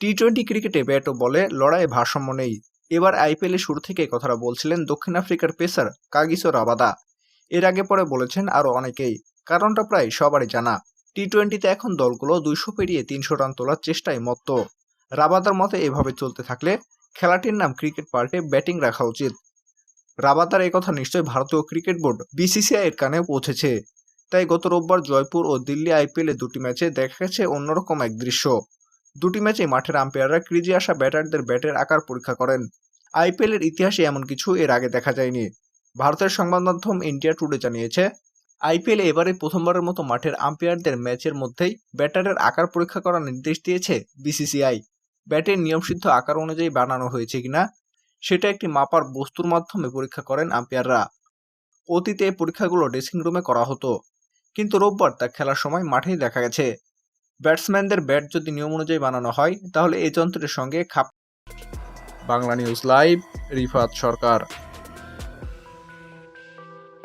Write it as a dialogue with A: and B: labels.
A: টি-20 ক্রিকেটে ব্যাট ও বলে লড়াইয়ে ভারসাম্য নেই। এবার আইপিএলের শুরু থেকেই কথাটা বলছিলেন দক্ষিণ আফ্রিকার পেসার কাগিসো রাবাদা। এর আগে পরে বলেছেন আরও অনেকেই। কারণটা প্রায় সবারই জানা। টি-20তে এখন দলগুলো 200 পেরিয়ে 300 রান তোলার চেষ্টায় মত্ত। রাবাদার মতে এভাবে চলতে থাকলে খেলাটির নাম ক্রিকেট পাল্টে ব্যাটিং রাখা উচিত। রাবাদার একথা নিশ্চয়ই ভারতীয় ক্রিকেট বোর্ড বিসিসিআই এর কানেও পৌঁছেছে। তাই গত রোববার জয়পুর ও দিল্লি আইপিএলের দুটি ম্যাচে দেখা গেছে অন্যরকম এক দৃশ্য। দুটি ম্যাচে মাঠের আম্পায়াররা ক্রিজে আসা ব্যাটারদের ব্যাটের আকার পরীক্ষা করেন। আইপিএলের ইতিহাসে এমন কিছু এর আগে দেখা যায়নি। ভারতের সংবাদ মাধ্যম ইন্ডিয়া টুডে জানিয়েছে, আইপিএলে এবারে প্রথমবারের মতো মাঠের আম্পায়ারদের ম্যাচের মধ্যেই ব্যাটারের আকার পরীক্ষা করার নির্দেশ দিয়েছে বিসিসিআই। ব্যাটের নিয়মসিদ্ধ আকার অনুযায়ী বানানো হয়েছে কিনা সেটা একটি মাপার বস্তুর মাধ্যমে পরীক্ষা করেন আম্পায়াররা। অতীতে এই পরীক্ষাগুলো ড্রেসিং রুমে করা হতো, কিন্তু রোববার তা খেলার সময় মাঠেই দেখা গেছে। ব্যাটসম্যানদের ব্যাট যদি নিয়ম অনুযায়ী বানানো হয় তাহলে এই যন্ত্রের সঙ্গে খাপ। বাংলা নিউজ লাইভ, রিফাত সরকার।